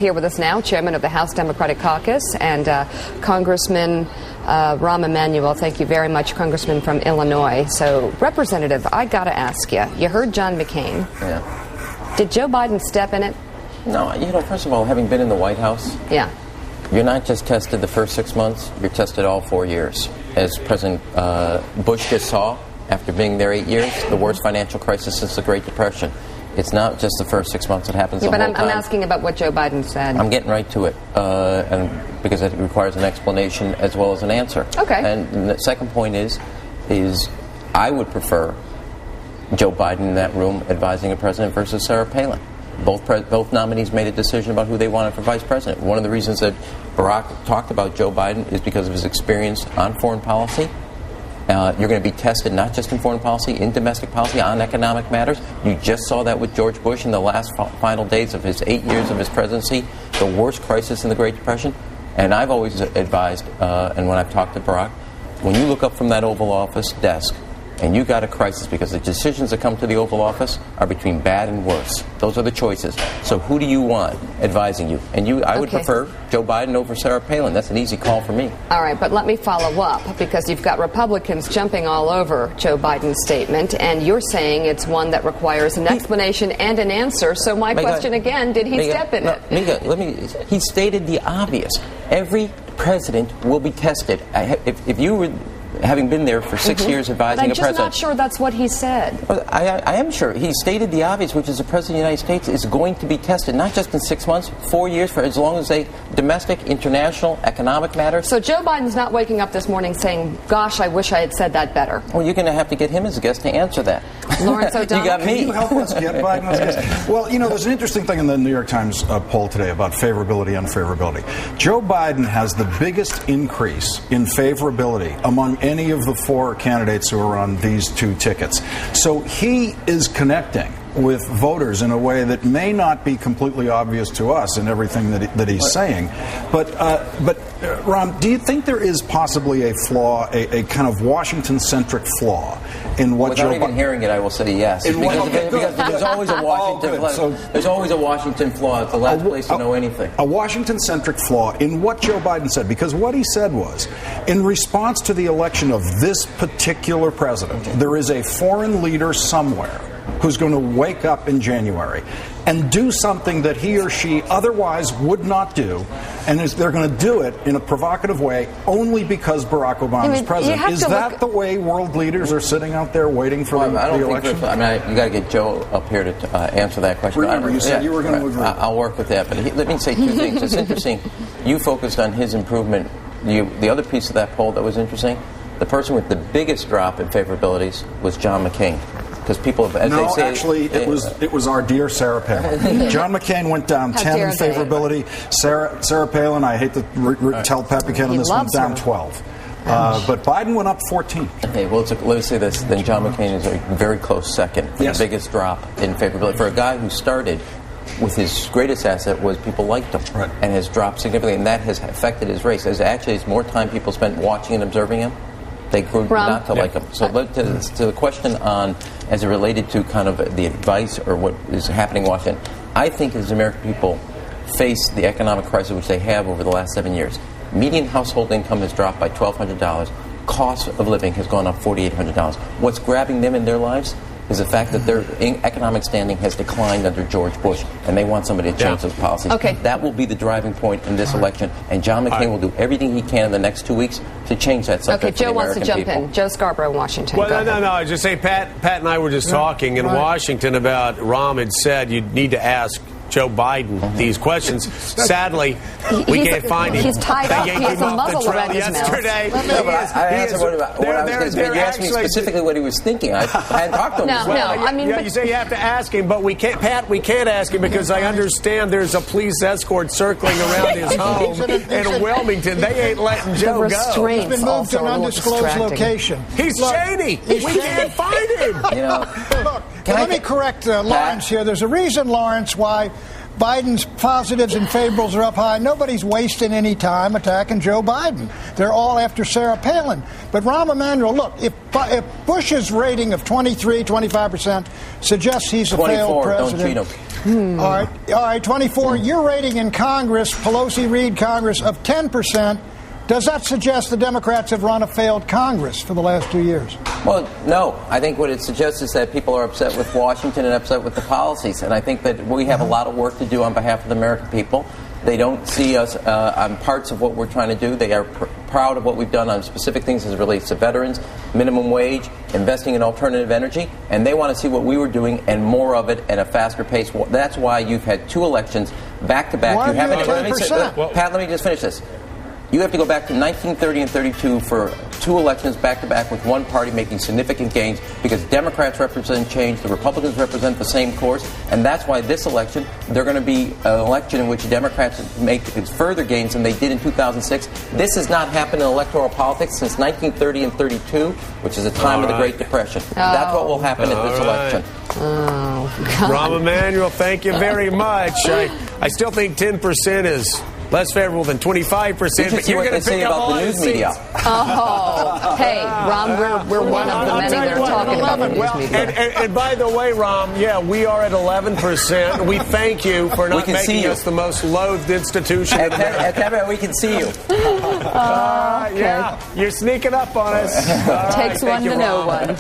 Here with us now, Chairman of the House Democratic Caucus and Congressman Rahm Emanuel. Thank you very much, Congressman from Illinois. So, Representative, I got to ask you, you heard John McCain. Yeah. Did Joe Biden step in it? No, first of all, having been in the White House, yeah, you're not just tested the first 6 months, you're tested all 4 years. As President Bush just saw, after being there 8 years, the worst financial crisis since the Great Depression. It's not just the first 6 months, it happens the whole time. But I'm asking about what Joe Biden said. I'm getting right to it, and because it requires an explanation as well as an answer. Okay. And the second point is I would prefer Joe Biden in that room advising a president versus Sarah Palin. Both nominees made a decision about who they wanted for vice president. One of the reasons that Barack talked about Joe Biden is because of his experience on foreign policy. You're going to be tested not just in foreign policy, in domestic policy, on economic matters. You just saw that with George Bush in the last final days of his 8 years of his presidency, the worst crisis in the Great Depression. And I've always advised, and when I've talked to Barack, when you look up from that Oval Office desk and you got a crisis, because the decisions that come to the Oval Office are between bad and worse. Those are the choices. So who do you want advising you? And I would prefer Joe Biden over Sarah Palin. That's an easy call for me. All right, but let me follow up, because you've got Republicans jumping all over Joe Biden's statement, and you're saying it's one that requires an explanation and an answer. So my question again, did he step in it? He stated the obvious. Every president will be tested. If you were... having been there for 6 years advising a president. I'm just not sure that's what he said. I am sure. He stated the obvious, which is the President of the United States is going to be tested, not just in 6 months, 4 years, for as long as they domestic, international, economic matters. So Joe Biden's not waking up this morning saying, gosh, I wish I had said that better. Well, you're going to have to get him as a guest to answer that. Lawrence O'Donnell. You got me. Can you help us get Biden as a guest? Well, there's an interesting thing in the New York Times poll today about favorability and unfavorability. Joe Biden has the biggest increase in favorability among any of the four candidates who are on these two tickets. So he is connecting with voters in a way that may not be completely obvious to us in everything that he's saying. But Ram, do you think there is possibly a flaw, a kind of Washington-centric flaw in what Without even hearing it, I will say yes. Because there's always a Washington flaw. There's always a Washington flaw. It's the last place to know anything. A Washington-centric flaw in what Joe Biden said. Because what he said was, in response to the election of this particular president, there is a foreign leader somewhere who's going to wake up in January and do something that he or she otherwise would not do, and they're going to do it in a provocative way only because Barack Obama is president. Is that the way world leaders are sitting out there waiting for the election? You got to get Joe up here to answer that question. Remember, you said you were going to agree. I'll work with that, but let me say two things. It's interesting. You focused on his improvement. The other piece of that poll that was interesting, the person with the biggest drop in favorabilities was John McCain. Because people, as they say, actually, it was our dear Sarah Palin. John McCain went down 10 in favorability. Sarah Palin, I hate to tell Pat Buchanan this, went down 12. But Biden went up 14. Okay, well, let's say this. Then John McCain is a very close second for the biggest drop in favorability. For a guy who started with his greatest asset was people liked him, and has dropped significantly, and that has affected his race. As more time people spent watching and observing him, they grew not to like him. So to the question on, as it related to kind of the advice or what is happening in Washington, I think as American people face the economic crisis which they have over the last 7 years, median household income has dropped by $1,200. Cost of living has gone up $4,800. What's grabbing them in their lives is the fact that their economic standing has declined under George Bush, and they want somebody to change those policies. Okay. That will be the driving point in this election, and John McCain will do everything he can in the next 2 weeks to change that subject for the American people. Okay, Joe wants to jump in. Joe Scarborough, Washington. Well, no. I was just saying, Pat and I were just talking in Washington about Rahm had said you need to ask Joe Biden these questions. Sadly, we can't find him. He's tied up. He has a muzzle around his mouth. I asked him what I was going to say. You asked me specifically what he was thinking. I hadn't talked to him as well. You say you have to ask him, but we can't. Pat, we can't ask him because I understand there's a police escort circling around his home in Wilmington. They ain't letting Joe go. He's been moved to an undisclosed location. He's Cheney. We can't find him. Look, let me correct Lawrence here. There's a reason, Lawrence, why Biden's positives and favorables are up high. Nobody's wasting any time attacking Joe Biden. They're all after Sarah Palin. But Rahm Emanuel, look, if Bush's rating of 23, 25% suggests he's a failed president. Don't cheat him. All right, 24. Your rating in Congress, Pelosi-Reid Congress, of 10%. Does that suggest the Democrats have run a failed Congress for the last 2 years? Well, no. I think what it suggests is that people are upset with Washington and upset with the policies. And I think that we have a lot of work to do on behalf of the American people. They don't see us on parts of what we're trying to do. They are proud of what we've done on specific things as it relates to veterans, minimum wage, investing in alternative energy, and they want to see what we were doing and more of it at a faster pace. That's why you've had 2 elections back to back. Why you haven't. 10%? Pat, let me just finish this. You have to go back to 1930 and 32 for 2 elections back-to-back with one party making significant gains because Democrats represent change, the Republicans represent the same course, and that's why this election, they're going to be an election in which Democrats make further gains than they did in 2006. This has not happened in electoral politics since 1930 and 32, which is a time of the Great Depression. That's what will happen at this election. Oh, God. Rahm Emanuel, thank you very much. I still think 10% is less favorable than 25%, but you're going to pick up all the news media. Oh, hey, Rahm, we're one of the many that are talking about the news media. And by the way, Rahm, yeah, we are at 11%. We thank you for not making us the most loathed institution in America. We can see you. Yeah, you're sneaking up on us. Takes one to know one.